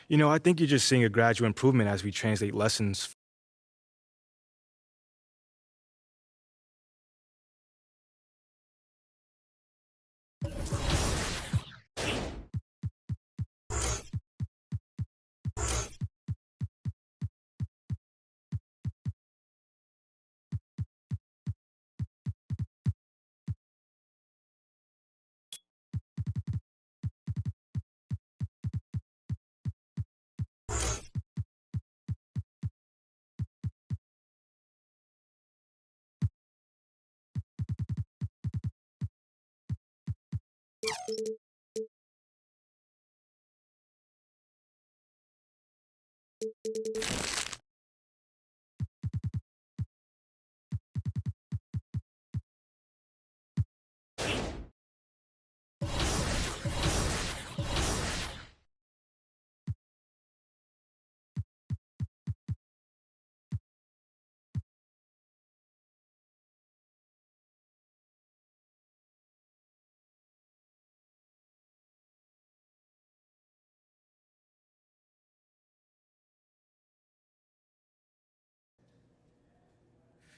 I think you're just seeing a gradual improvement as we translate lessons.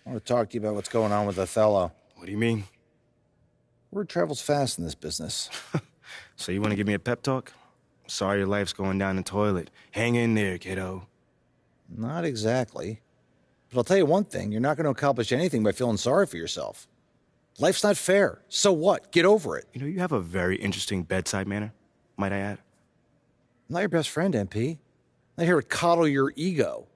I want to talk to you about what's going on with Othello. What do you mean? Word travels fast in this business. So you want to give me a pep talk? Sorry your life's going down the toilet. Hang in there, kiddo. Not exactly. But I'll tell you one thing, you're not going to accomplish anything by feeling sorry for yourself. Life's not fair. So what? Get over it. You have a very interesting bedside manner, might I add. I'm not your best friend, MP. I'm not here to coddle your ego.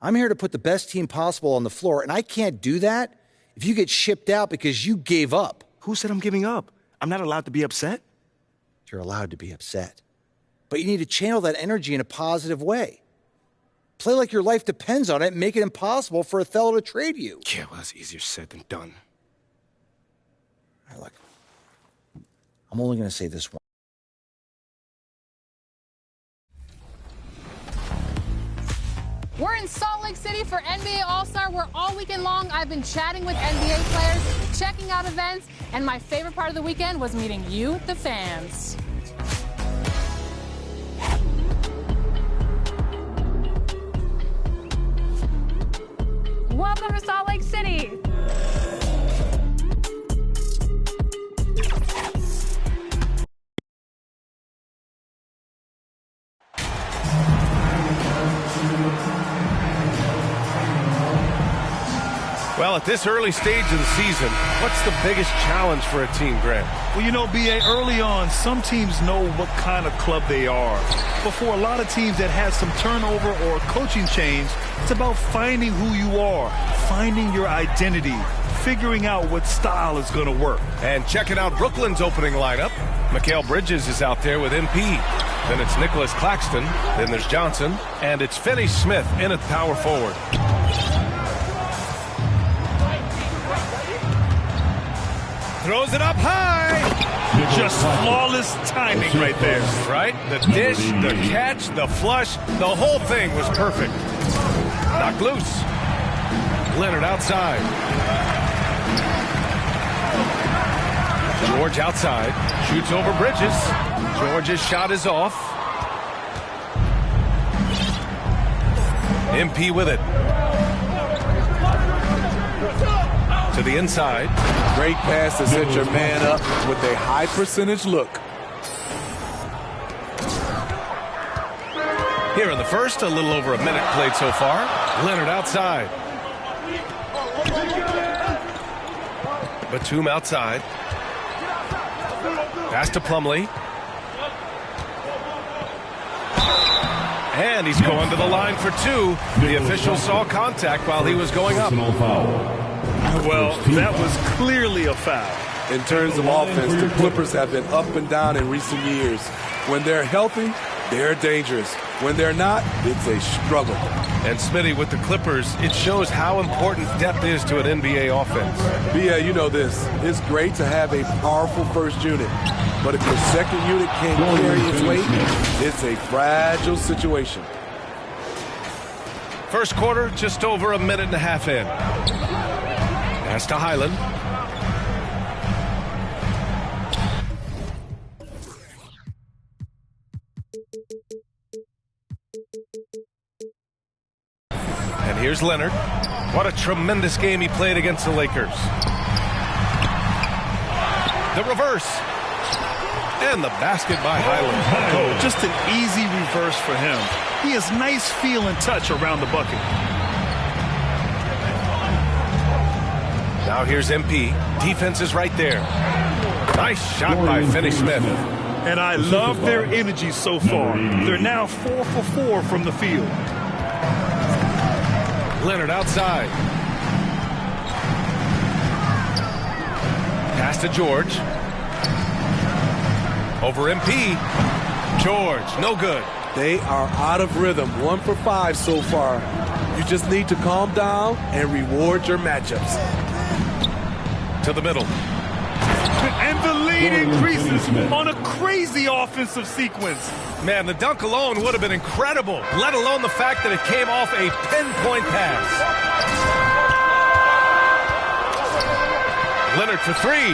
I'm here to put the best team possible on the floor, and I can't do that if you get shipped out because you gave up. Who said I'm giving up? I'm not allowed to be upset? You're allowed to be upset. But you need to channel that energy in a positive way. Play like your life depends on it and make it impossible for Othello to trade you. Yeah, well, that's easier said than done. All right, look, I'm only going to say this one. We're in Salt Lake City for NBA All-Star, where all weekend long I've been chatting with NBA players, checking out events, and my favorite part of the weekend was meeting you, the fans. Welcome to Salt Lake City. Well, at this early stage of the season, what's the biggest challenge for a team, Grant? Well, B.A., early on, some teams know what kind of club they are. But for a lot of teams that have some turnover or coaching change, it's about finding who you are, finding your identity, figuring out what style is going to work. And checking out Brooklyn's opening lineup. Mikal Bridges is out there with MP. Then it's Nicholas Claxton. Then there's Johnson. And it's Finney Smith in at power forward. Throws it up high. Just flawless timing right there. Right? The dish, the catch, the flush, the whole thing was perfect. Knocked loose. Leonard outside. George outside. Shoots over Bridges. George's shot is off. MP with it. To the inside. Great pass to set your man up with a high percentage look. Here in the first, a little over a minute played so far. Leonard outside. Batum outside. Pass to Plumlee. And he's going to the line for two. The official saw contact while he was going up. Well, that was clearly a foul. In terms of offense, the Clippers have been up and down in recent years. When they're healthy, they're dangerous. When they're not, it's a struggle. And Smitty, with the Clippers, it shows how important depth is to an NBA offense. Yeah, you know this. It's great to have a powerful first unit. But if your second unit can't carry its weight, it's a fragile situation. First quarter, just over a minute and a half in. Pass to Highland. Here's Leonard. What a tremendous game he played against the Lakers. The reverse. And the basket by Highland. Oh, just an easy reverse for him. He has nice feel and touch around the bucket. Now here's MP. Defense is right there. Nice shot by Finney-Smith. And I love their energy so far. They're now 4 for 4 from the field. Leonard outside. Pass to George. Over MP. George, no good. They are out of rhythm. 1 for 5 so far. You just need to calm down and reward your matchups. To the middle. And the lead increases on a crazy offensive sequence. Man, the dunk alone would have been incredible, let alone the fact that it came off a pinpoint pass. Leonard for 3.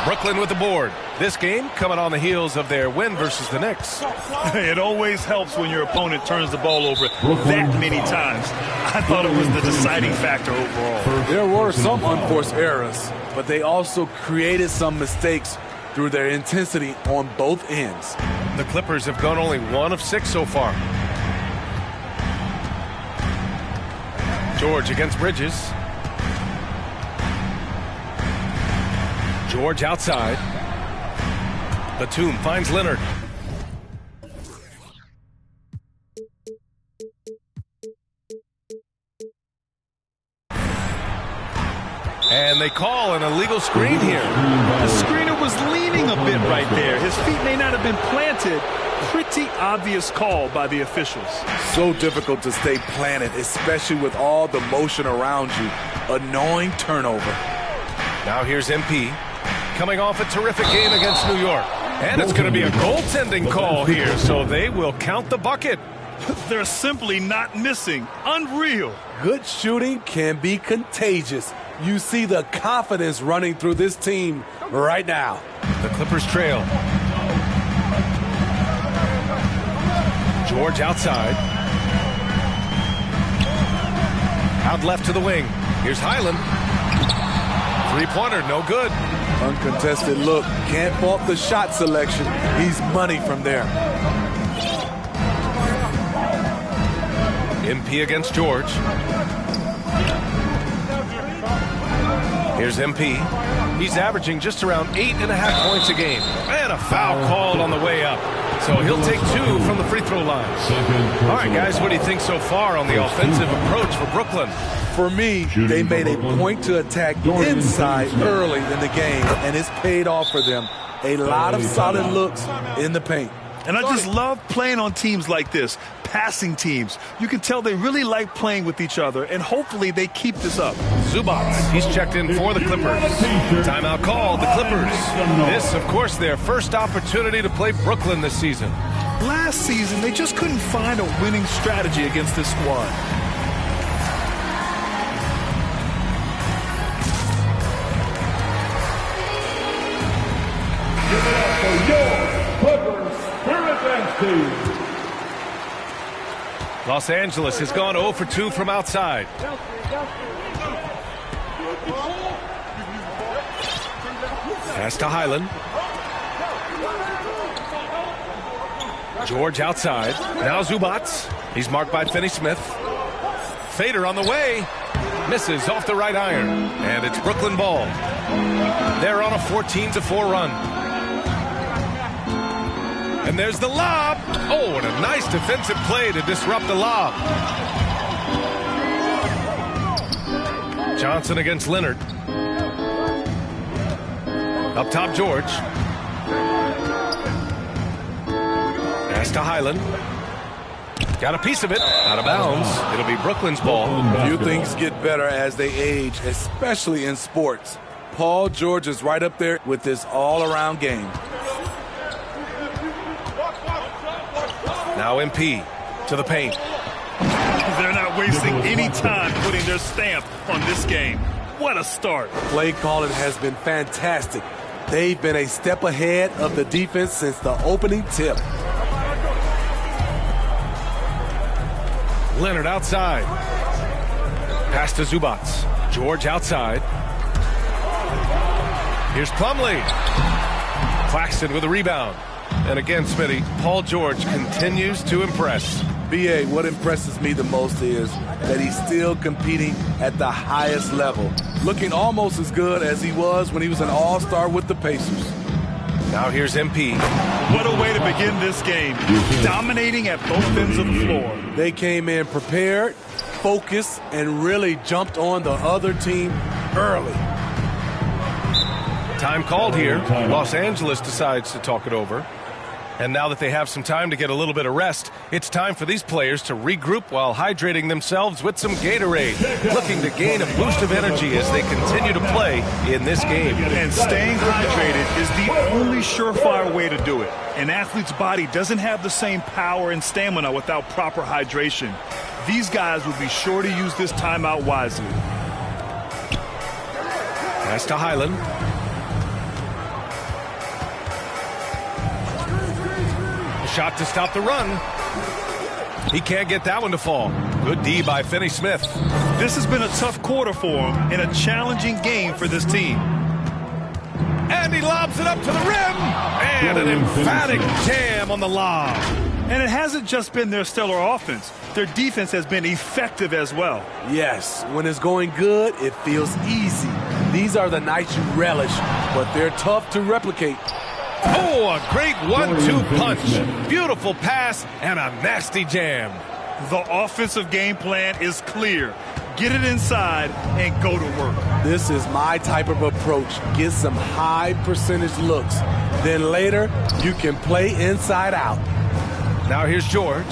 Brooklyn with the board. This game coming on the heels of their win versus the Knicks. It always helps when your opponent turns the ball over that many times. I thought it was the deciding factor overall. There were some unforced errors, but they also created some mistakes through their intensity on both ends. The Clippers have gone only 1 of 6 so far. George against Bridges. George outside. Batum finds Leonard. And they call an illegal screen here. The screener was leaning a bit right there. His feet may not have been planted. Pretty obvious call by the officials. So difficult to stay planted, especially with all the motion around you. Annoying turnover. Now here's MP. Coming off a terrific game against New York. And it's going to be a goaltending call here, so they will count the bucket. They're simply not missing. Unreal. Good shooting can be contagious. You see the confidence running through this team right now. The Clippers trail. George outside. Out left to the wing. Here's Highland. Three-pointer, no good. Uncontested look. Can't fault the shot selection. He's money from there. MP against George. Here's MP. He's averaging just around 8.5 points a game. And a foul called on the way up. So he'll take 2 from the free throw line. All right, guys, what do you think so far on the offensive approach for Brooklyn? For me, they made a point to attack inside early in the game, and it's paid off for them. A lot of solid looks in the paint. And I just love playing on teams like this, passing teams. You can tell they really like playing with each other, and hopefully they keep this up. Zubac, he's checked in for the Clippers. Timeout called, the Clippers. This, of course, their first opportunity to play Brooklyn this season. Last season, they just couldn't find a winning strategy against this squad. Los Angeles has gone 0 for 2 from outside. Pass to Highland. George outside. Now Zubac. He's marked by Finney-Smith. Fader on the way. Misses off the right iron. And it's Brooklyn ball. They're on a 14-4 run. And there's the lob. Oh, and a nice defensive play to disrupt the lob. Johnson against Leonard. Up top, George. Pass to Highland. Got a piece of it. Out of bounds. It'll be Brooklyn's ball. Few things get better as they age, especially in sports. Paul George is right up there with this all-around game. Now MP to the paint. They're not wasting any time putting their stamp on this game. What a start. Play calling has been fantastic. They've been a step ahead of the defense since the opening tip. Leonard outside. Pass to Zubac. George outside. Here's Plumlee. Claxton with a rebound. And again, Smitty, Paul George continues to impress. BA, what impresses me the most is that he's still competing at the highest level, looking almost as good as he was when he was an all-star with the Pacers. Now here's MP. What a way to begin this game. Dominating at both ends of the floor. They came in prepared, focused, and really jumped on the other team early. Time called here. Los Angeles decides to talk it over. And now that they have some time to get a little bit of rest, it's time for these players to regroup while hydrating themselves with some Gatorade, looking to gain a boost of energy as they continue to play in this game. And staying hydrated is the only surefire way to do it. An athlete's body doesn't have the same power and stamina without proper hydration. These guys will be sure to use this timeout wisely. Pass to Highland. Shot to stop the run. He can't get that one to fall. Good D by Finney-Smith. This has been a tough quarter for him and a challenging game for this team. And he lobs it up to the rim. And an emphatic jam on the lob. And it hasn't just been their stellar offense. Their defense has been effective as well. Yes, when it's going good, it feels easy. These are the nights you relish, but they're tough to replicate. Oh, a great 1-2 punch. Beautiful pass and a nasty jam. The offensive game plan is clear. Get it inside and go to work. This is my type of approach. Get some high percentage looks. Then later, you can play inside out. Now here's George.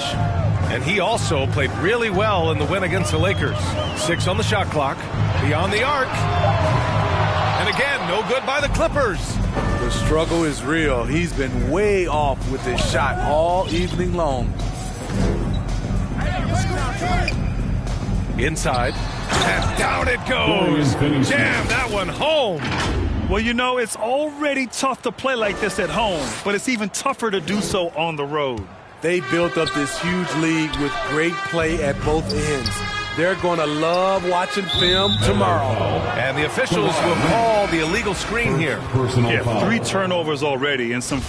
And he also played really well in the win against the Lakers. 6 on the shot clock. Beyond the arc. And again, no good by the Clippers. The struggle is real. He's been way off with his shot all evening long. Inside. And down it goes. Jam that one home. Well, you know, it's already tough to play like this at home, but it's even tougher to do so on the road. They built up this huge lead with great play at both ends. They're going to love watching film tomorrow. And the officials will call the illegal screen here. Yeah, 3 turnovers already and some...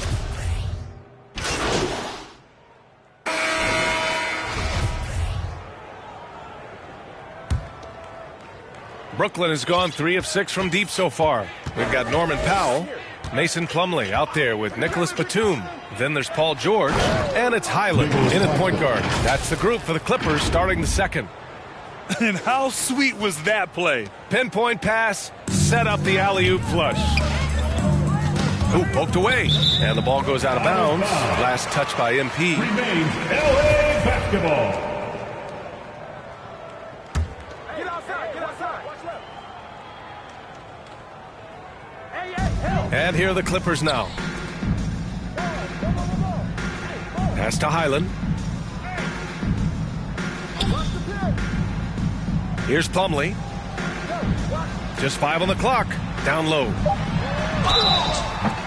Brooklyn has gone 3 of 6 from deep so far. We've got Norman Powell, Mason Plumlee out there with Nicholas Batum. Then there's Paul George, and it's Highland in at point guard. That's the group for the Clippers starting the second. And how sweet was that play? Pinpoint pass, set up the alley-oop flush. Ooh, poked away, and the ball goes out of bounds. Last touch by MP. LA basketball. And here are the Clippers now. Pass to Highland. Here's Plumlee. Just 5 on the clock. Down low.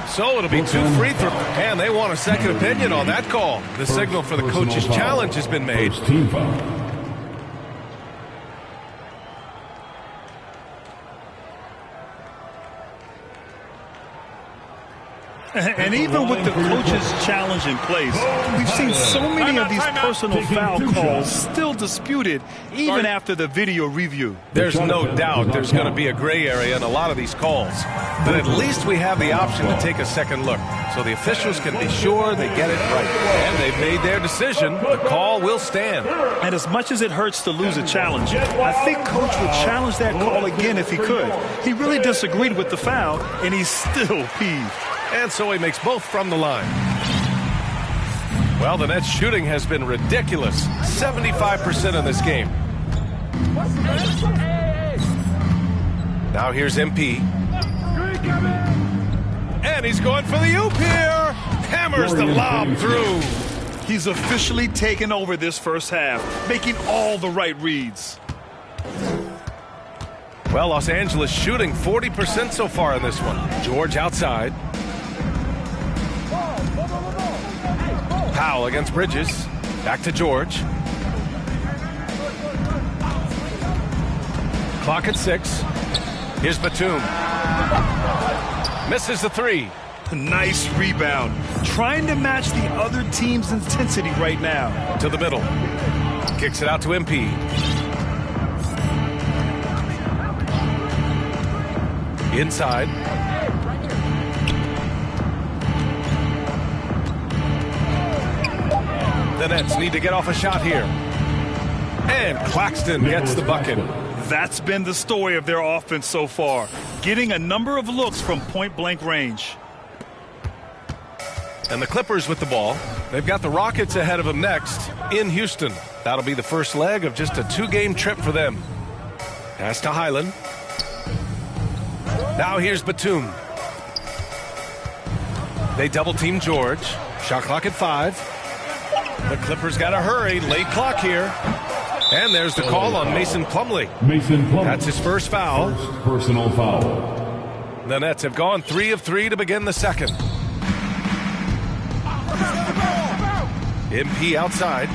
So it'll be 2 free throws. And they want a second opinion on that call. The signal for the coach's challenge has been made. Team foul. And even with the coach's challenge in place, we've seen so many of these personal foul calls still disputed even after the video review. There's no doubt there's going to be a gray area in a lot of these calls. But at least we have the option to take a second look, so the officials can be sure they get it right. And they've made their decision. The call will stand. And as much as it hurts to lose a challenge, I think Coach would challenge that call again if he could. He really disagreed with the foul, and he's still peeved. And so he makes both from the line. Well, the Nets shooting has been ridiculous. 75% in this game. Now here's MP. And he's going for the oop here. Hammers the lob through. He's officially taken over this first half, making all the right reads. Well, Los Angeles shooting 40% so far in this one. George outside. Powell against Bridges. Back to George. Clock at 6. Here's Batum. Misses the 3. Nice rebound. Trying to match the other team's intensity right now. To the middle. Kicks it out to MP. Inside. The Nets need to get off a shot here. And Claxton gets the bucket. That's been the story of their offense so far. Getting a number of looks from point-blank range. And the Clippers with the ball. They've got the Rockets ahead of them next in Houston. That'll be the first leg of just a 2-game trip for them. Pass to Highland. Now here's Batum. They double-team George. Shot clock at 5. The Clippers got to hurry. Late clock here. And there's the call on Mason Plumlee. That's his first foul. First personal foul. The Nets have gone 3 of 3 to begin the second. MP outside.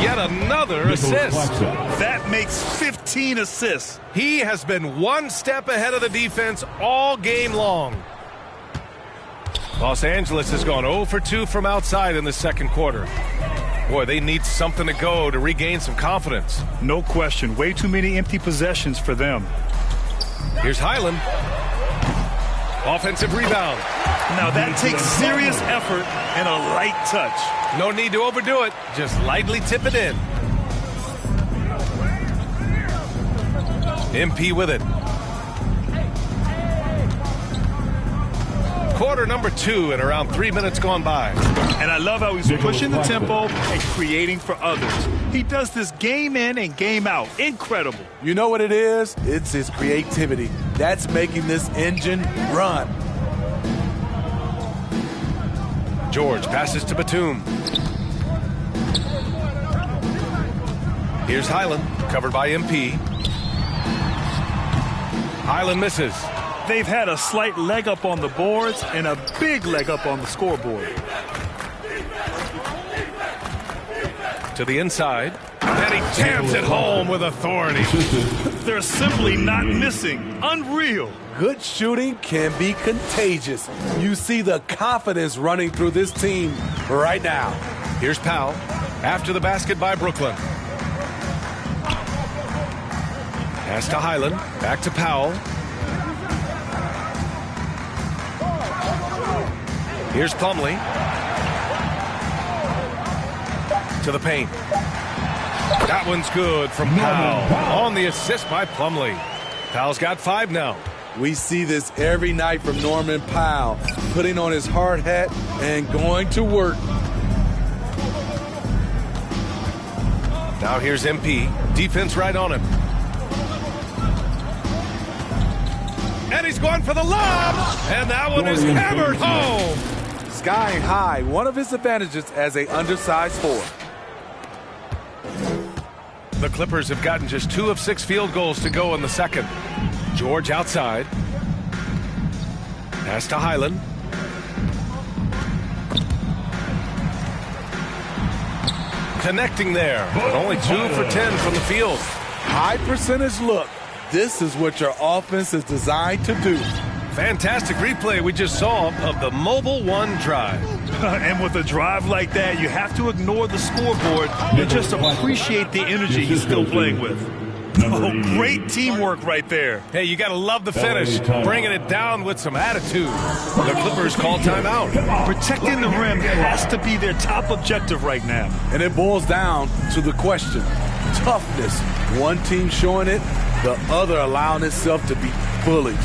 Yet another assist. That makes 15 assists. He has been one step ahead of the defense all game long. Los Angeles has gone 0 for 2 from outside in the second quarter. Boy, they need something to go to regain some confidence. No question. Way too many empty possessions for them. Here's Highland. Offensive rebound. Now that takes serious effort and a light touch. No need to overdo it. Just lightly tip it in. MP with it. Quarter number 2 and around 3 minutes gone by. And I love how he's pushing the tempo and creating for others. He does this game in and game out. Incredible. You know what it is? It's his creativity. That's making this engine run. George passes to Batum. Here's Highland, covered by MP. Highland misses. They've had a slight leg up on the boards and a big leg up on the scoreboard. To the inside. And he jams it home with authority. They're simply not missing. Unreal. Good shooting can be contagious. You see the confidence running through this team right now. Here's Powell. After the basket by Brooklyn. Pass to Highland. Back to Powell. Here's Plumlee. To the paint. That one's good from Powell. On the assist by Plumlee. Powell's got 5 now. We see this every night from Norman Powell, putting on his hard hat and going to work. Now here's MP. Defense right on him. And he's going for the lob. And that one is hammered home. Skying high, one of his advantages as an undersized forward. The Clippers have gotten just 2 of 6 field goals to go in the second. George outside. Pass to Highland. Connecting there, but only 2 for 10 from the field. High percentage look. This is what your offense is designed to do. Fantastic replay we just saw of the Mobile One drive. And with a drive like that, you have to ignore the scoreboard and just appreciate the energy he's still playing with. Oh, great teamwork right there. Hey, you got to love the finish, bringing it down with some attitude. The Clippers call timeout. Protecting the rim has to be their top objective right now. And it boils down to the question. Toughness. One team showing it, the other allowing itself to be bullied.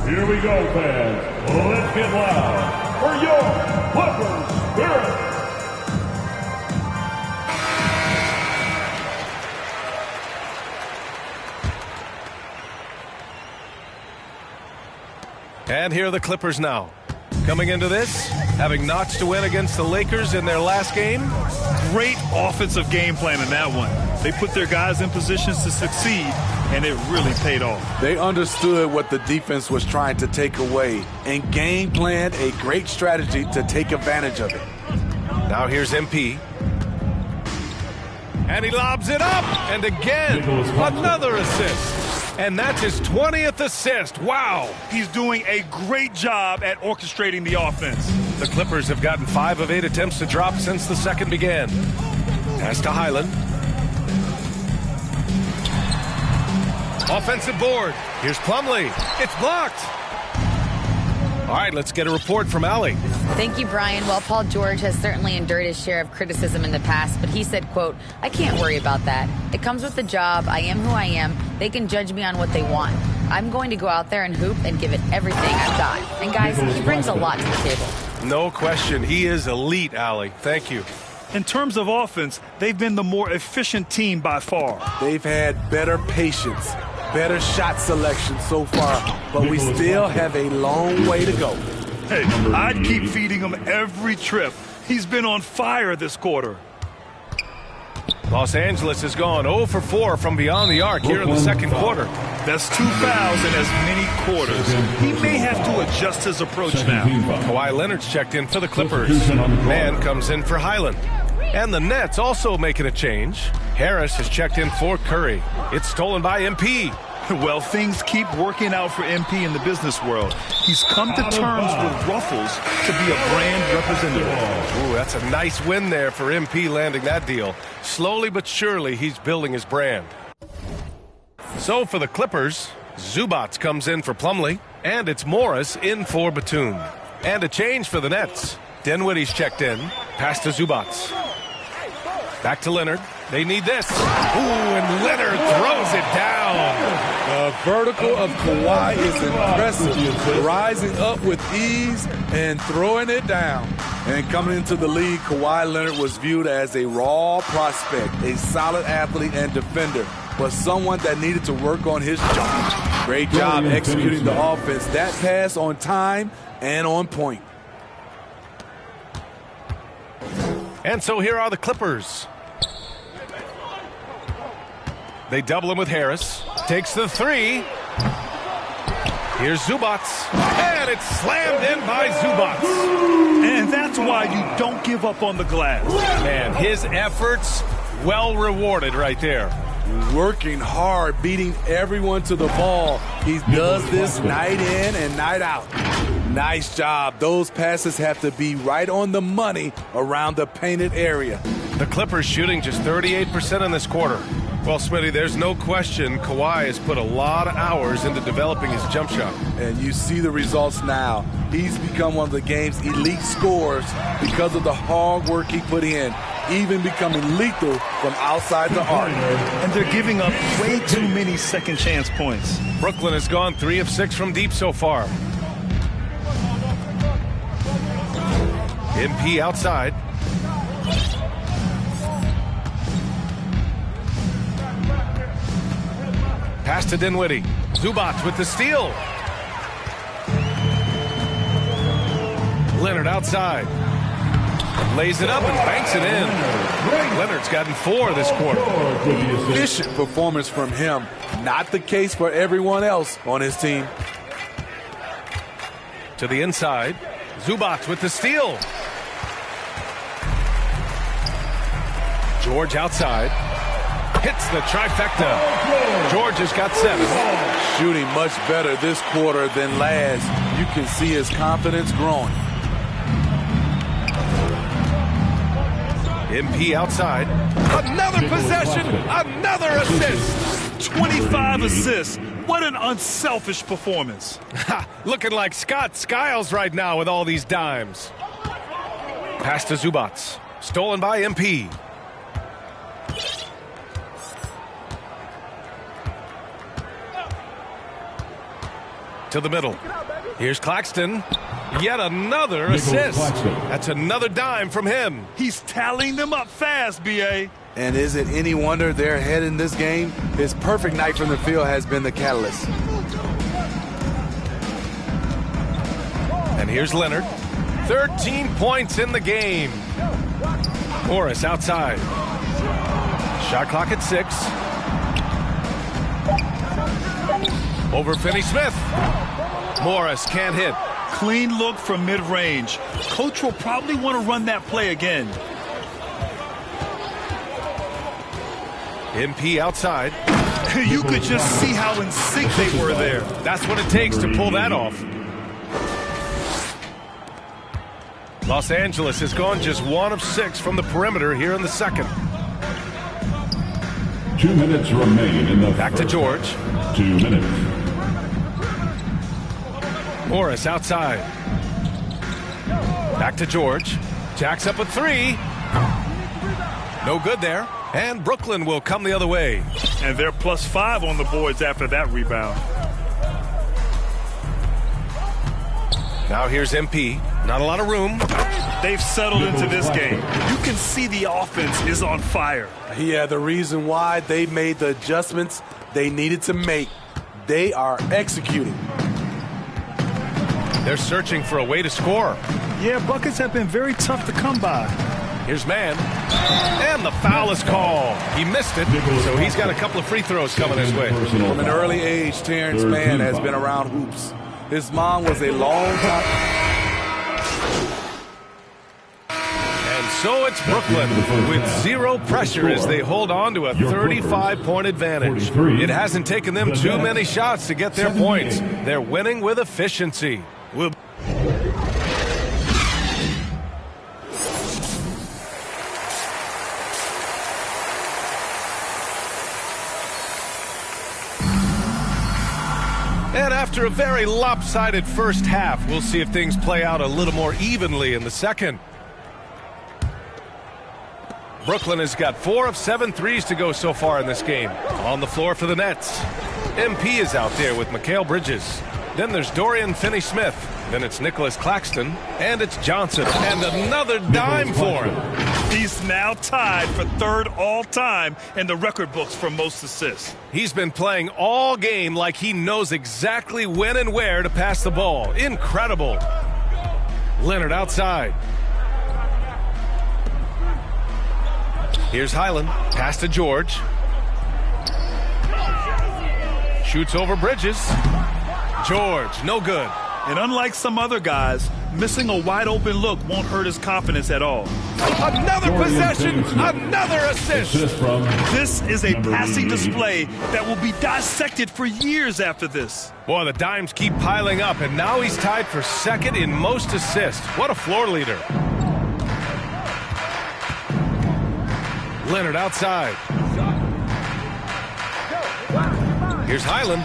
Here we go, fans. Let's get loud for your Clippers Spirit. And here are the Clippers now. Coming into this, having notched a win against the Lakers in their last game, Great offensive game plan in that one. They put their guys in positions to succeed, and it really paid off. They understood what the defense was trying to take away and game planned a great strategy to take advantage of it. Now here's MP. And he lobs it up, and again, another assist. And that's his 20th assist. Wow. He's doing a great job at orchestrating the offense. The Clippers have gotten 5 of 8 attempts to drop since the second began. Pass to Highland. Offensive board. Here's Plumlee. It's blocked. All right, let's get a report from Allie. Thank you, Brian. Well, Paul George has certainly endured his share of criticism in the past, but he said, quote, "I can't worry about that. It comes with the job. I am who I am. They can judge me on what they want. I'm going to go out there and hoop and give it everything I've got." And guys, he brings a lot to the table. No question. He is elite, Allie. Thank you. In terms of offense, they've been the more efficient team by far. They've had better patience, better shot selection so far, but we still have a long way to go. Hey, I'd keep feeding him every trip. He's been on fire this quarter. Los Angeles has gone 0 for 4 from beyond the arc here in the second quarter. That's 2 fouls in as many quarters. He may have to adjust his approach now. Kawhi Leonard's checked in for the Clippers. Man comes in for Highland. And the Nets also making a change. Harris has checked in for Curry. It's stolen by MP. Well, things keep working out for MP in the business world. He's come to terms with Ruffles to be a brand representative. Ooh, that's a nice win there for MP landing that deal. Slowly but surely, he's building his brand. So for the Clippers, Zubats comes in for Plumlee, and it's Morris in for Batum. And a change for the Nets. Dinwiddie's checked in. Pass to Zubats. Back to Leonard. They need this. Ooh, and Leonard throws it down. The vertical of Kawhi is impressive. Rising up with ease and throwing it down. And coming into the league, Kawhi Leonard was viewed as a raw prospect, a solid athlete and defender, but someone that needed to work on his jump. Great job executing the offense. That pass on time and on point. And so here are the Clippers. They double him with Harris. Takes the 3. Here's Zubats. And it's slammed in by Zubats. And that's why you don't give up on the glass. Man, his efforts well rewarded right there. Working hard, beating everyone to the ball. He does this night in and night out. Nice job. Those passes have to be right on the money around the painted area. The Clippers shooting just 38% in this quarter. Well, Smitty, there's no question Kawhi has put a lot of hours into developing his jump shot. And you see the results now. He's become one of the game's elite scorers because of the hard work he put in, even becoming lethal from outside the arc. And they're giving up way too many second chance points. Brooklyn has gone 3 of 6 from deep so far. MP outside. Pass to Dinwiddie. Zubats with the steal. Leonard outside. Lays it up and banks it in. Leonard's gotten 4 this quarter. Efficient performance from him. Not the case for everyone else on his team. To the inside. Zubats with the steal. George outside. Hits the trifecta. George has got 7. Shooting much better this quarter than last. You can see his confidence growing. MP outside. Another possession. Another assist. 25 assists. What an unselfish performance. Looking like Scott Skiles right now with all these dimes. Pass to Zubats. Stolen by MP. To the middle. Here's Claxton. Yet another assist. That's another dime from him. He's tallying them up fast, B.A. And is it any wonder they're ahead in this game? His perfect night from the field has been the catalyst. And here's Leonard. 13 points in the game. Morris outside. Shot clock at 6. Over Finney-Smith. Morris can't hit. Clean look from mid-range. Coach will probably want to run that play again. MP outside. You could just see how in sync they were there. That's what it takes to pull that off. Los Angeles has gone just 1 of 6 from the perimeter here in the second. 2 minutes remain in the Back to first. George. 2 minutes. Morris outside. Back to George. Jacks up a 3. No good there. And Brooklyn will come the other way. And they're +5 on the boards after that rebound. Now here's MP. Not a lot of room. They've settled into this game. You can see the offense is on fire. Yeah, the reason why they made the adjustments they needed to make. They are executing. They're searching for a way to score. Yeah, buckets have been very tough to come by. Here's Mann. And the foul is called. He missed it, so he's got a couple of free throws coming his way. From an early age, Terrence Mann has been around hoops. His mom was a long time. And so it's Brooklyn with 0 pressure as they hold on to a 35-point advantage. It hasn't taken them too many shots to get their points. They're winning with efficiency. And after a very lopsided first half, we'll see if things play out a little more evenly in the second. Brooklyn has got 4 of 7 threes to go so far in this game. On the floor for the Nets. MP is out there with Mikal Bridges. Then there's Dorian Finney-Smith. Then it's Nicholas Claxton. And it's Johnson. And another dime for him. He's now tied for 3rd all-time in the record books for most assists. He's been playing all game like he knows exactly when and where to pass the ball. Incredible. Leonard outside. Here's Highland. Pass to George. Shoots over Bridges. George, no good. And unlike some other guys, missing a wide-open look won't hurt his confidence at all. Another possession, another assist. This is a passing display that will be dissected for years after this. Boy, the dimes keep piling up, and now he's tied for 2nd in most assists. What a floor leader. Leonard outside. Here's Highland.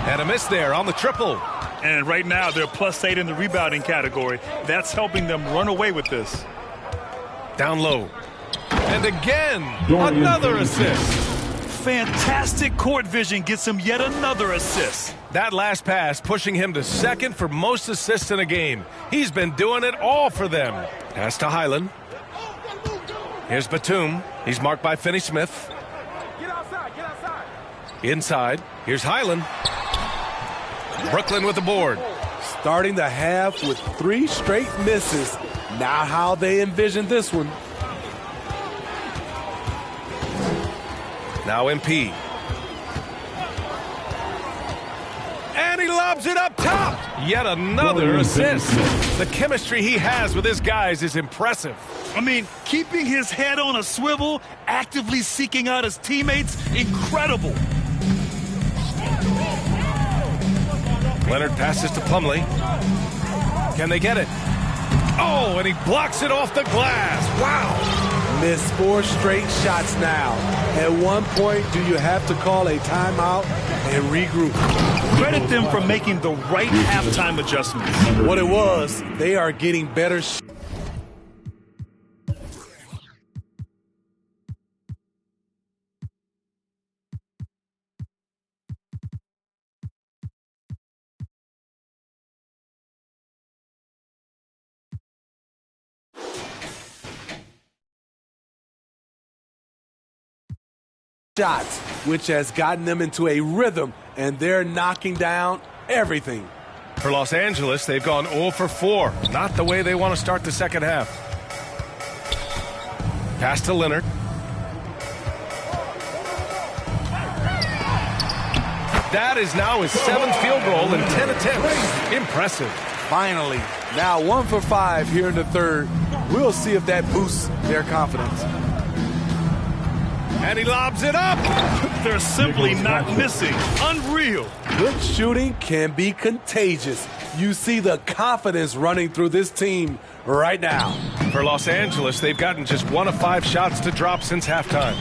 And a miss there on the triple. And right now they're +8 in the rebounding category. That's helping them run away with this. Down low. And again, another assist. Fantastic court vision gets him yet another assist. That last pass pushing him to 2nd for most assists in a game. He's been doing it all for them. Pass to Highland. Here's Batum. He's marked by Finney-Smith. Inside. Here's Highland. Brooklyn with the board. Starting the half with 3 straight misses. Not how they envisioned this one. Now MP. And he lobs it up top. Yet another assist. The chemistry he has with his guys is impressive. I mean, keeping his head on a swivel, actively seeking out his teammates, incredible. Leonard passes to Plumlee. Can they get it? Oh, and he blocks it off the glass. Wow. Missed 4 straight shots now. At one point, do you have to call a timeout and regroup? Credit them for making the right halftime adjustments. What it was, they are getting better. Shots, which has gotten them into a rhythm, and they're knocking down everything. For Los Angeles, they've gone 0 for 4. Not the way they want to start the second half. Pass to Leonard. That is now his 7th field goal in 10 attempts. Impressive. Finally. Now 1 for 5 here in the third. We'll see if that boosts their confidence. And he lobs it up. They're simply not missing. Unreal. Good shooting can be contagious. You see the confidence running through this team right now. For Los Angeles, they've gotten just 1 of 5 shots to drop since halftime.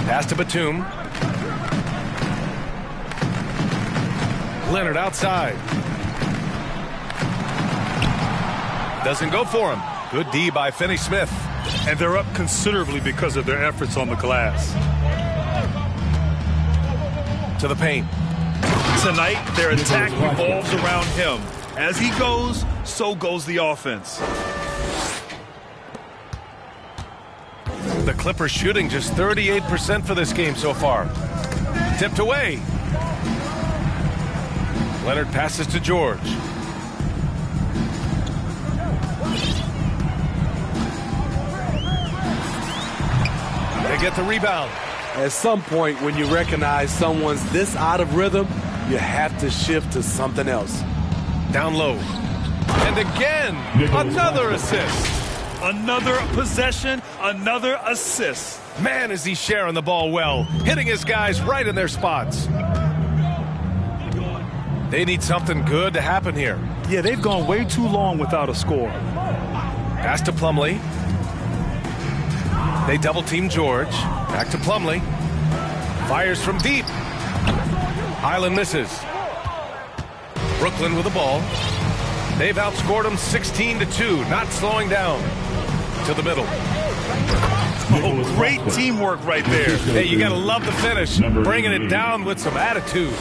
Pass to Batum. Leonard outside. Doesn't go for him. Good D by Finney-Smith. And they're up considerably because of their efforts on the glass. To the paint. Tonight, their attack revolves around him. As he goes, so goes the offense. The Clippers shooting just 38% for this game so far. Tipped away. Leonard passes to George. They get the rebound. At some point, when you recognize someone's this out of rhythm, you have to shift to something else. Down low. And again, another assist. Another possession, another assist. Man, is he sharing the ball well, hitting his guys right in their spots. They need something good to happen here. Yeah, they've gone way too long without a score. Pass to Plumlee. They double-team George. Back to Plumlee. Fires from deep. Highland misses. Brooklyn with the ball. They've outscored them 16-2, not slowing down. To the middle. Oh, great teamwork right there. Hey, you gotta love the finish. Bringing it down with some attitude.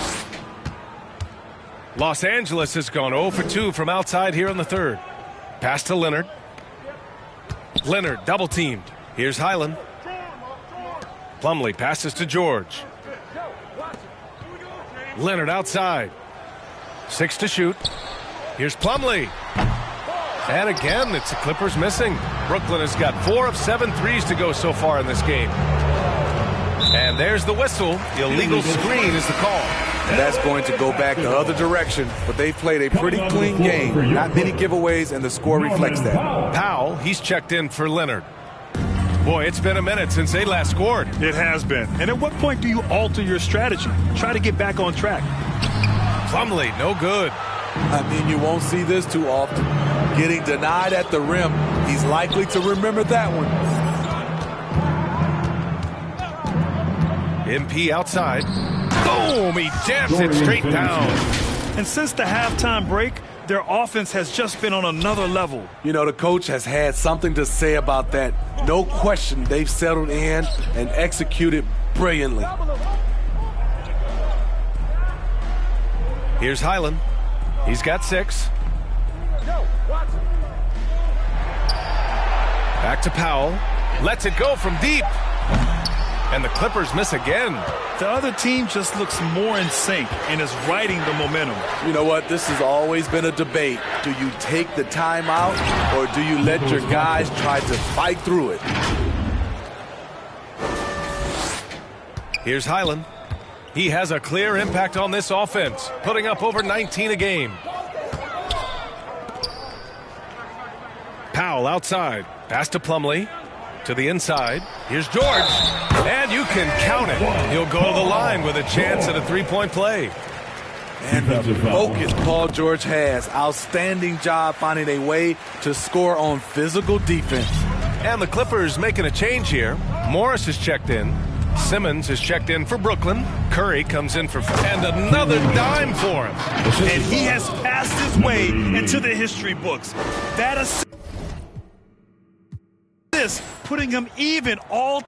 Los Angeles has gone 0 for 2 from outside here in the third. Pass to Leonard. Leonard double-teamed. Here's Highland. Plumlee passes to George. Leonard outside. 6 to shoot. Here's Plumlee. And again, it's the Clippers missing. Brooklyn has got 4 of 7 threes to go so far in this game. And there's the whistle. Illegal screen is the call. That's going to go back the other direction, but they've played a pretty clean game. Not many giveaways, and the score reflects that. Powell, he's checked in for Leonard. Boy, it's been a minute since they last scored. It has been. And at what point do you alter your strategy? Try to get back on track. Plumlee, no good. I mean, you won't see this too often. Getting denied at the rim, he's likely to remember that one. MP outside. Boom! He jams it straight down. And since the halftime break, their offense has just been on another level. You know, the coach has had something to say about that. No question, they've settled in and executed brilliantly. Here's Highland. He's got 6. Back to Powell. Lets it go from deep. And the Clippers miss again. The other team just looks more in sync and is riding the momentum. You know what? This has always been a debate. Do you take the timeout or do you let your guys try to fight through it? Here's Highland. He has a clear impact on this offense, putting up over 19 a game. Powell outside. Pass to Plumlee. To the inside. Here's George. And you can count it. He'll go to the line with a chance at a three-point play. And the focus Paul George has. Outstanding job finding a way to score on physical defense. And the Clippers making a change here. Morris is checked in. Simmons is checked in for Brooklyn. Curry comes in for... And another dime for him. And he has passed his way into the history books. That assist, putting him even all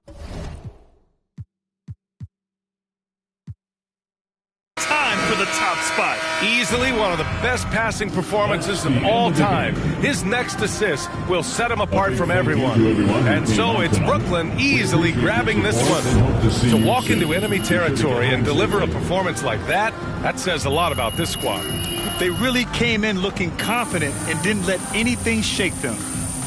time for the top spot. Easily one of the best passing performances of all time. His next assist will set him apart from everyone. And so it's Brooklyn easily grabbing this one. To walk into enemy territory and deliver a performance like that, that says a lot about this squad. They really came in looking confident and didn't let anything shake them.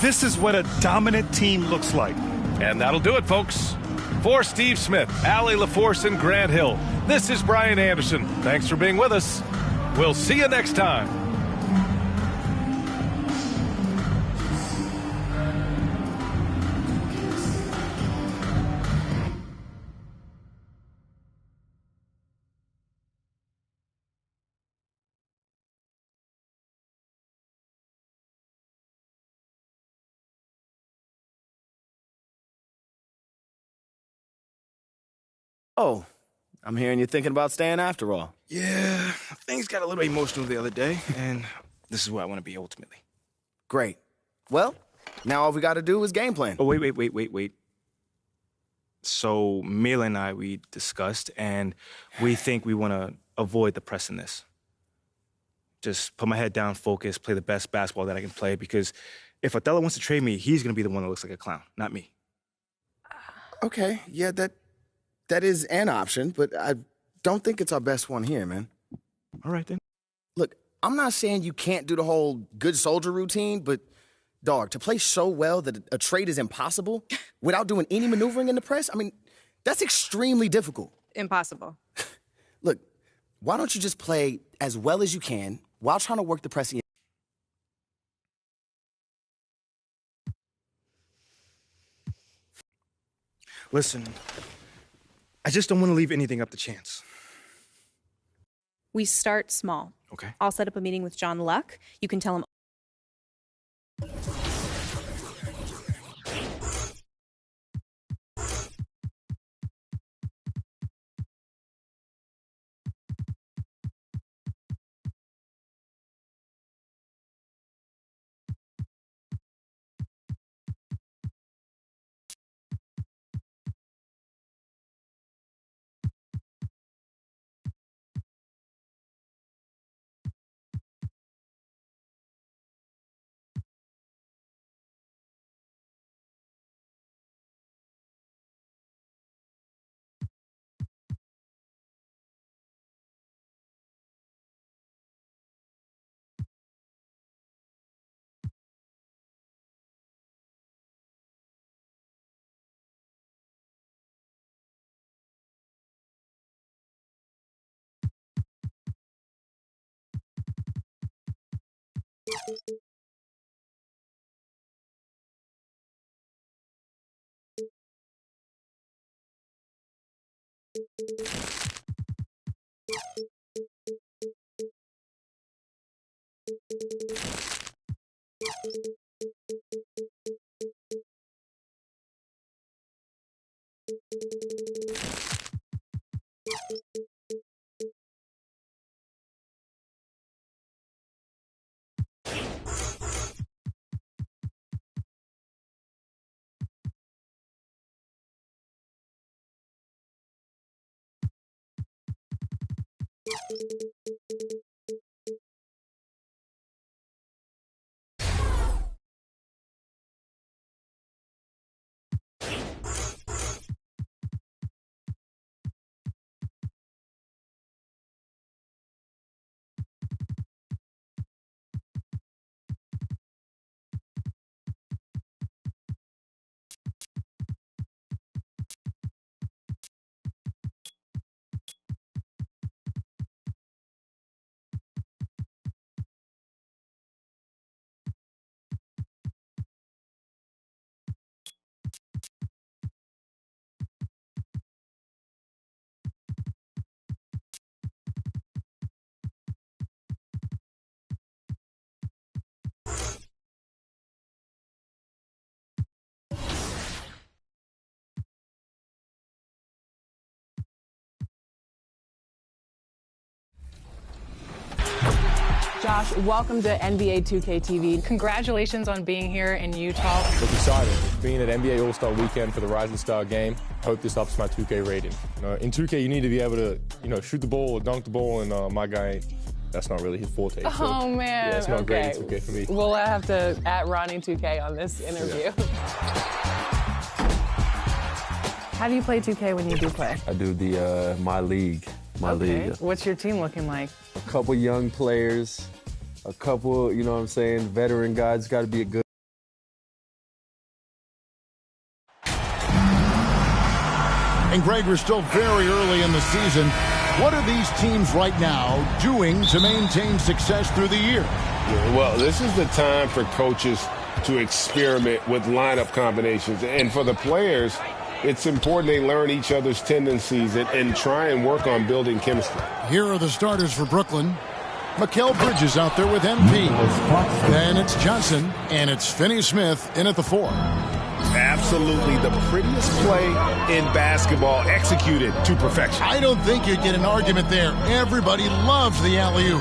this is what a dominant team looks like. And that'll do it, folks. For Steve Smith, Allie LaForce, and Grant Hill, this is Brian Anderson. Thanks for being with us. We'll see you next time. Oh, I'm hearing you're thinking about staying after all. Yeah, things got a little emotional the other day, and this is where I want to be ultimately. Great. Well, now all we got to do is game plan. Oh, wait. So, Mila and I, we discussed, and we think we want to avoid the press in this. Just put my head down, focus, play the best basketball that I can play, because if Othello wants to trade me, he's going to be the one that looks like a clown, not me. Okay, yeah, that is an option, but I don't think it's our best one here, man. All right, then. Look, I'm not saying you can't do the whole good soldier routine, but, dog, to play so well that a trade is impossible without doing any maneuvering in the press, I mean, that's extremely difficult. Impossible. Look, why don't you just play as well as you can while trying to work the pressing? Listen, I just don't want to leave anything up to chance. We start small. Okay. I'll set up a meeting with John Luck. You can tell him. Josh, welcome to NBA 2K23. Congratulations on being here in Utah. Look excited. Being at NBA All-Star Weekend for the Rising Star game, hope this ups my 2K rating. In 2K, you need to be able to, shoot the ball or dunk the ball, and my guy, that's not really his forte. So, Oh, man. Yeah, it's not okay. great in 2K for me. We'll have to @Ronnie2K on this interview. Yeah. How do you play 2K when you do play? I do the my league. Okay. What's your team looking like? A couple young players, a couple, veteran guys. Got to be a good And Greg, we're still very early in the season. What are these teams right now doing to maintain success through the year? Well, this is the time for coaches to experiment with lineup combinations. And for the players, it's important they learn each other's tendencies and try and work on building chemistry. Here are the starters for Brooklyn. Mikal Bridges out there with MP. Then it's Johnson, and it's Finney-Smith in at the 4. Absolutely the prettiest play in basketball, executed to perfection. I don't think you'd get an argument there. Everybody loves the alley-oop.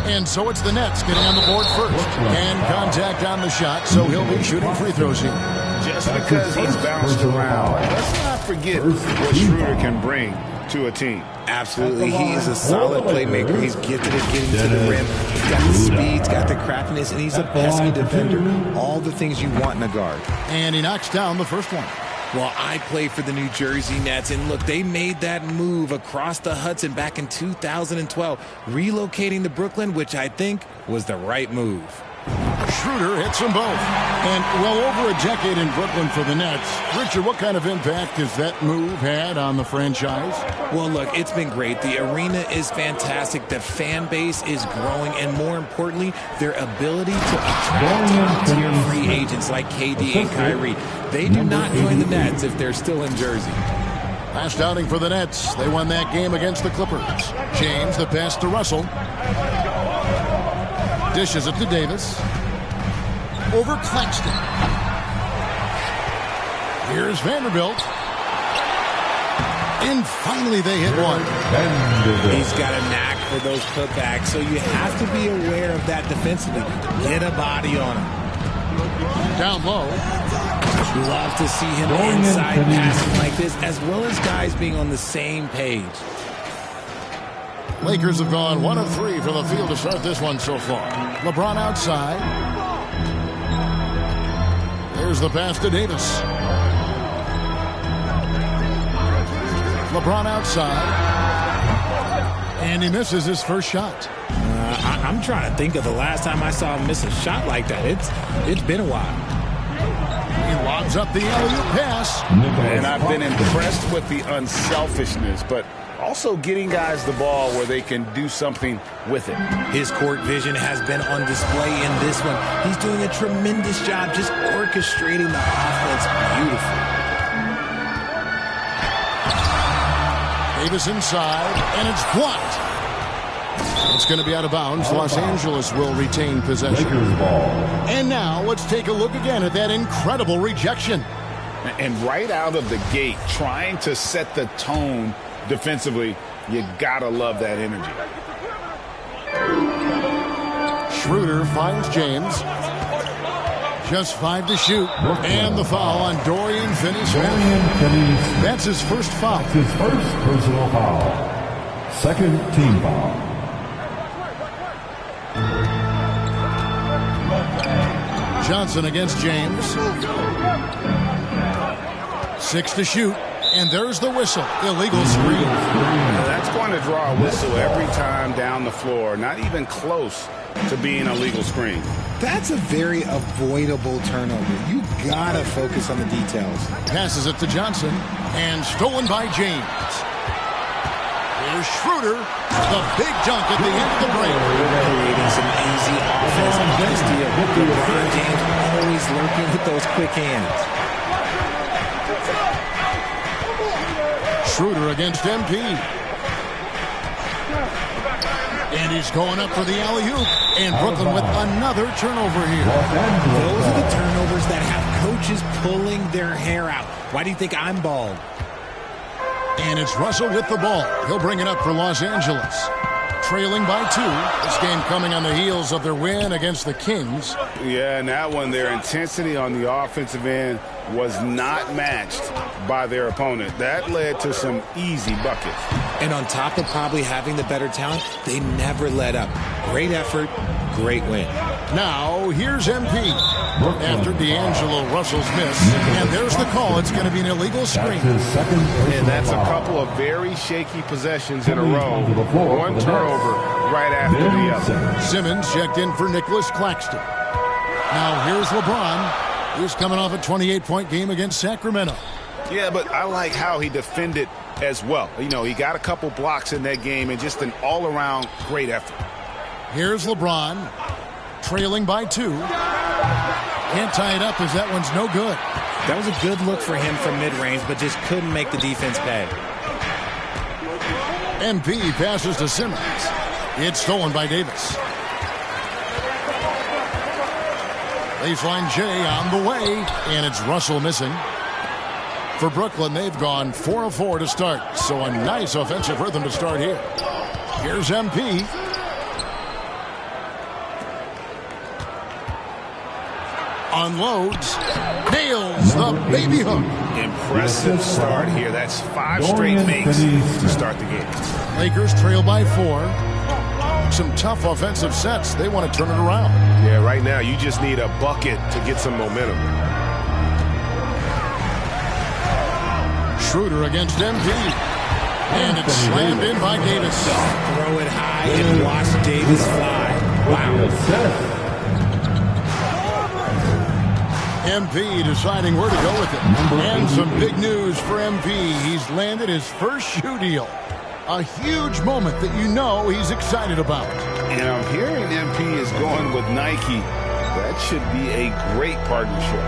And so it's the Nets getting on the board first. And contact on the shot, so he'll be shooting free throws here. Just because he's bounced around, let's not forget what Schroeder can bring to a team. Absolutely. He is a solid playmaker. He's gifted at getting to the rim. He's got the speed, he's got the craftiness, and he's a pesky defender. All the things you want in a guard. And he knocks down the first one. Well, I played for the New Jersey Nets, and look, they made that move across the Hudson back in 2012, relocating to Brooklyn, which I think was the right move. Schroeder hits them both. And well over a decade in Brooklyn for the Nets. Richard, what kind of impact has that move had on the franchise? Well, look, it's been great. The arena is fantastic. The fan base is growing. And more importantly, their ability to attract top-tier free agents like KD and Kyrie. They do not join the Nets if they're still in Jersey. Last outing for the Nets. They won that game against the Clippers. James, the pass to Russell. Dishes it to Davis. Over Claxton. Here's Vanderbilt. And finally they hit one. He's got a knack for those putbacks, so you have to be aware of that defensively. Get a body on him. Down low. Love to see him inside passing like this, as well as guys being on the same page. Lakers have gone 1 of 3 from the field to start this one so far. LeBron outside. There's the pass to Davis. LeBron outside. And he misses his first shot. I'm trying to think of the last time I saw him miss a shot like that. It's been a while. He lobs up the alley-oop pass. And I've been impressed with the unselfishness, but also getting guys the ball where they can do something with it. His court vision has been on display in this one. He's doing a tremendous job just orchestrating the offense beautifully. Davis inside, and it's blocked. It's going to be out of bounds. Los Angeles will retain possession. And now let's take a look again at that incredible rejection. And right out of the gate, trying to set the tone defensively, you gotta love that energy. Schroeder finds James. Just 5 to shoot. And the foul on Dorian Finney-Smith. That's his first foul. His first personal foul. Second team foul. Johnson against James. 6 to shoot. And there's the whistle. Illegal screen. That's going to draw a whistle every time down the floor. Not even close to being a legal screen. That's a very avoidable turnover. You gotta focus on the details. Passes it to Johnson. And stolen by James. Here's Schroeder. The big dunk at the end of the break. Creating some easy offense on this deal. LeBron James always lurking with those quick hands. Schroeder against MP. And he's going up for the alley-oop. And Brooklyn with another turnover here. Those are the turnovers that have coaches pulling their hair out. Why do you think I'm bald? And it's Russell with the ball. He'll bring it up for Los Angeles. Trailing by 2. This game coming on the heels of their win against the Kings. Yeah, and that one, their intensity on the offensive end was not matched by their opponent. That led to some easy buckets. And on top of probably having the better talent, they never let up. Great effort, great win. Now, here's MP. After D'Angelo Russell's miss. And there's the call. It's going to be an illegal screen. And that's a couple of very shaky possessions in a row. One turnover right after the other. Simmons checked in for Nicholas Claxton. Now, here's LeBron. He's coming off a 28-point game against Sacramento. Yeah, but I like how he defended as well. You know, he got a couple blocks in that game and just an all-around great effort. Here's LeBron, trailing by 2. Can't tie it up as that one's no good. That was a good look for him from mid-range, but just couldn't make the defense pay. MP passes to Simmons. It's stolen by Davis. Baseline J on the way, and it's Russell missing. For Brooklyn, they've gone 4 of 4 to start, so a nice offensive rhythm to start here. Here's MP. Unloads, nails the baby hook. Impressive start here. That's 5 straight makes to start the game. Lakers trail by 4. Some tough offensive sets. They want to turn it around. Yeah, right now you just need a bucket to get some momentum. Schroeder against MP. And it's slammed in by Davis. Throw it high and watch Davis fly. Wow. MP deciding where to go with it. And some big news for MP. He's landed his first shoe deal. A huge moment that you know he's excited about. And I'm hearing MP is going with Nike. That should be a great partnership.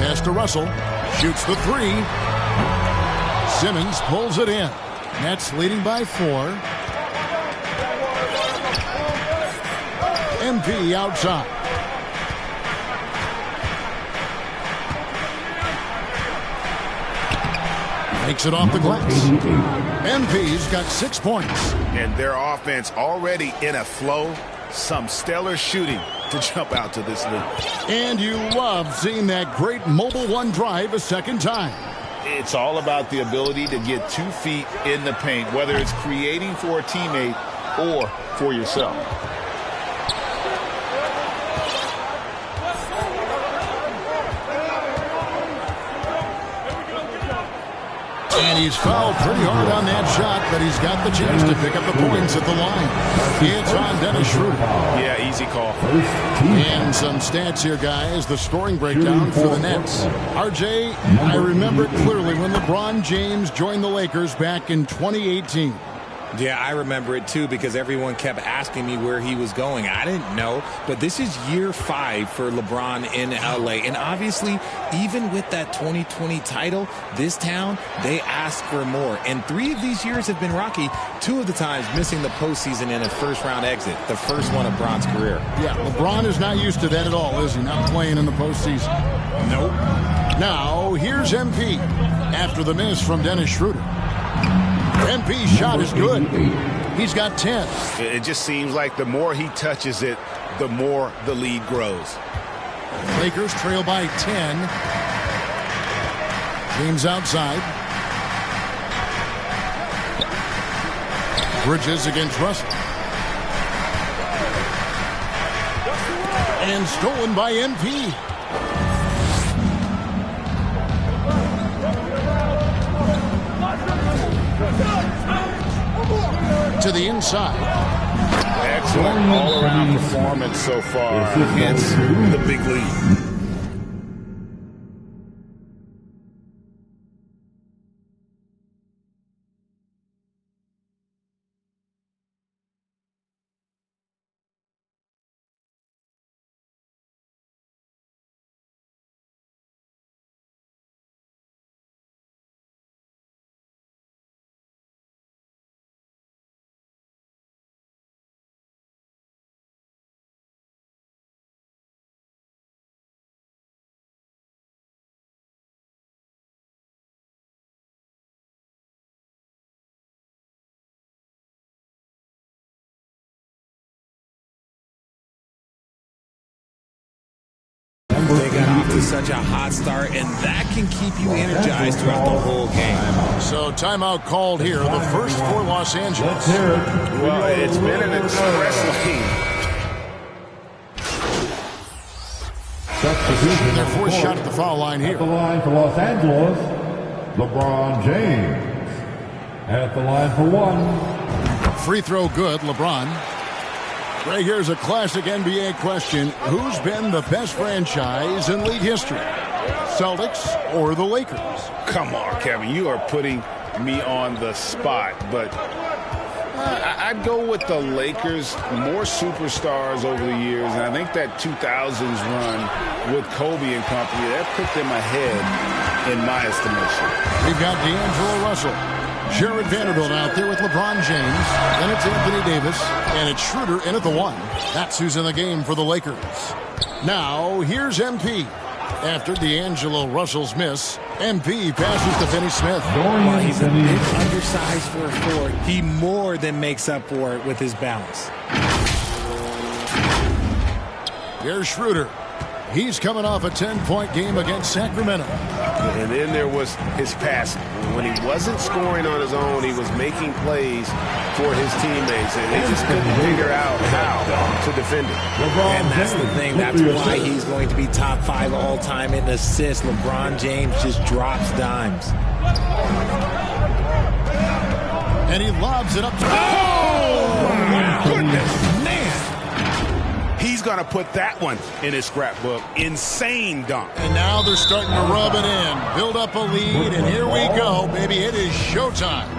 Pass to Russell. Shoots the 3. Simmons pulls it in. Nets leading by 4. MP outside. Makes it off the glass. MP's got 6 points. And their offense already in a flow. Some stellar shooting to jump out to this lead. And you love seeing that great mobile one drive a second time. It's all about the ability to get 2 feet in the paint, whether it's creating for a teammate or for yourself. And he's fouled pretty hard on that shot, but he's got the chance to pick up the points at the line. It's on Dennis Schroeder. Yeah, easy call. And some stats here, guys. The scoring breakdown for the Nets. RJ, I remember it clearly when LeBron James joined the Lakers back in 2018. Yeah, I remember it too because everyone kept asking me where he was going. I didn't know, but this is year 5 for LeBron in LA. And obviously, even with that 2020 title, this town, they ask for more. And 3 of these years have been rocky, 2 of the times missing the postseason in a first-round exit, the first one of Bron's career. Yeah, LeBron is not used to that at all, is he? Not playing in the postseason. Nope. Now, here's MP after the miss from Dennis Schroeder. MP's shot is good. He's got 10. It just seems like the more he touches it, the more the lead grows. Lakers trail by 10. James outside. Bridges against Russell. And stolen by MP. To the inside. Excellent all-around performance so far against the big lead. They got off to such a hot start, and that can keep you energized throughout the whole game. So timeout called here, the first for Los Angeles. Well, it's been an impressive team. Their fourth shot at the foul line here. At the line for Los Angeles, LeBron James. At the line for 1. Free throw good, LeBron. Right, here's a classic NBA question. Who's been the best franchise in league history? Celtics or the Lakers? Come on, Kevin. You are putting me on the spot, but I'd go with the Lakers. More superstars over the years, and I think that 2000s run with Kobe and company, that put them ahead in my estimation. We've got D'Angelo Russell, Jared Vanderbilt out there with LeBron James. Then it's Anthony Davis, and it's Schroeder in at the 1. That's who's in the game for the Lakers. Now, here's MP. After D'Angelo Russell's miss, MP passes to Finney Smith. Well, he's a bit undersized for a forward. He more than makes up for it with his balance. Here's Schroeder. He's coming off a 10-point game against Sacramento. And then there was his passing. When he wasn't scoring on his own, he was making plays for his teammates, and they just couldn't figure out how to defend it. And that's the thing. That's why he's going to be top 5 all-time in assists. LeBron James just drops dimes. And he lobs it up to... Oh, my goodness, man. He's going to put that one in his scrapbook. Insane dunk. And now they're starting to rub it in, build up a lead, and here we go, baby. It is showtime.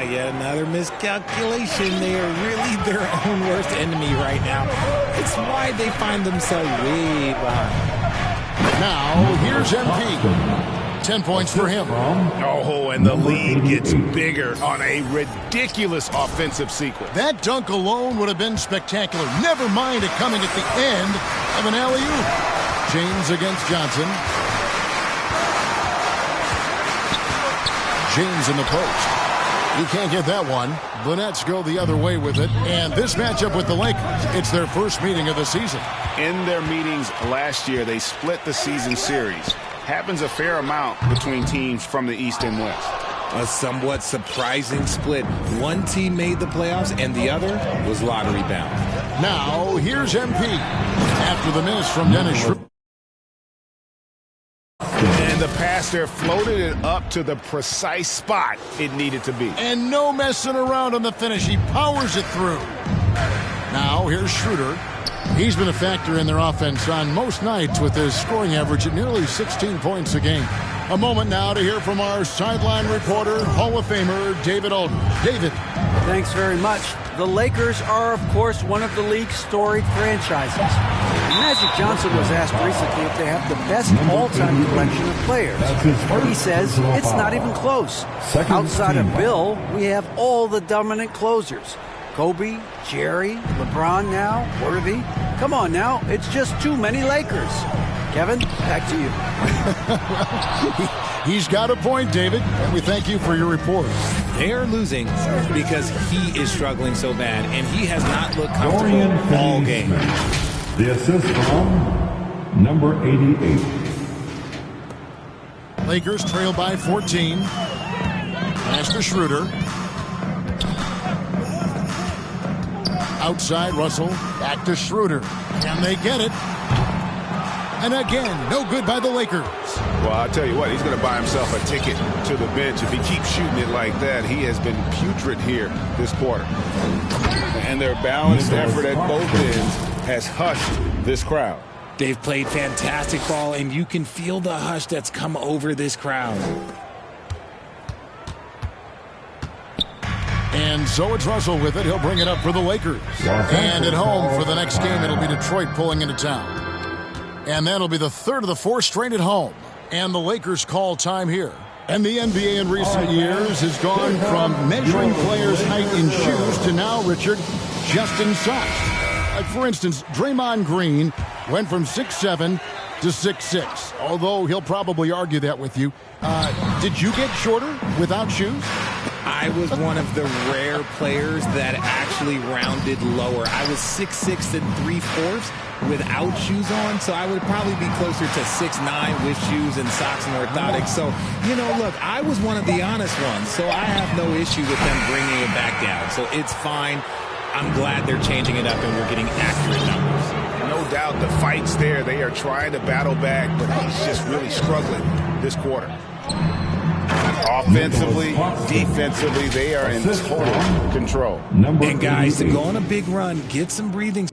Yet another miscalculation. They are really their own worst enemy right now. It's why they find themselves way behind. Now, here's MP. 10 points for him. Oh, and the lead gets bigger on a ridiculous offensive sequence. That dunk alone would have been spectacular. Never mind it coming at the end of an alley-oop. James against Johnson. James in the post. He can't get that one. The Nets go the other way with it. And this matchup with the Lakers, it's their first meeting of the season. In their meetings last year, they split the season series. Happens a fair amount between teams from the East and West. A somewhat surprising split. One team made the playoffs and the other was lottery bound. Now, here's MP. After the miss from Dennis Schroeder. And the pass there floated it up to the precise spot it needed to be. And no messing around on the finish. He powers it through. Now, here's Schroeder. He's been a factor in their offense on most nights with his scoring average at nearly 16 points a game. A moment now to hear from our sideline reporter, Hall of Famer David Aldridge. David. Thanks very much. The Lakers are, of course, one of the league's storied franchises. Magic Johnson was asked recently if they have the best all-time collection of players. He says it's not even close. Outside of Bill, we have all the dominant closers. Kobe, Jerry, LeBron now, Worthy. Come on now, it's just too many Lakers. Kevin, back to you. He's got a point, David, and we thank you for your report. They are losing because he is struggling so bad, and he has not looked comfortable all game. The assist from number 88. Lakers trail by 14. Pass to Schroeder. Outside, Russell. Back to Schroeder. And they get it. And again, no good by the Lakers. Well, I'll tell you what, he's going to buy himself a ticket to the bench. If he keeps shooting it like that, he has been putrid here this quarter. And their balanced effort at both ends has hushed this crowd. They've played fantastic ball, and you can feel the hush that's come over this crowd. And so it's Russell with it. He'll bring it up for the Lakers. And at home for the next game, it'll be Detroit pulling into town. And that'll be the third of the four straight at home. And the Lakers call time here. And the NBA in recent years has gone from measuring players' height in shoes to now, Richard, just in size. Like, for instance, Draymond Green went from 6'7" to 6'6", although he'll probably argue that with you. Did you get shorter without shoes? I was one of the rare players that actually rounded lower. I was 6'6" and 3/4 without shoes on, so I would probably be closer to 6'9" with shoes and socks and orthotics. So, you know, look, I was one of the honest ones, so I have no issue with them bringing it back down. So it's fine. I'm glad they're changing it up and we're getting accurate numbers. No doubt the fight's there. They are trying to battle back, but he's just really struggling this quarter. Offensively, defensively, they are in total control. And guys, to go on a big run, get some breathing.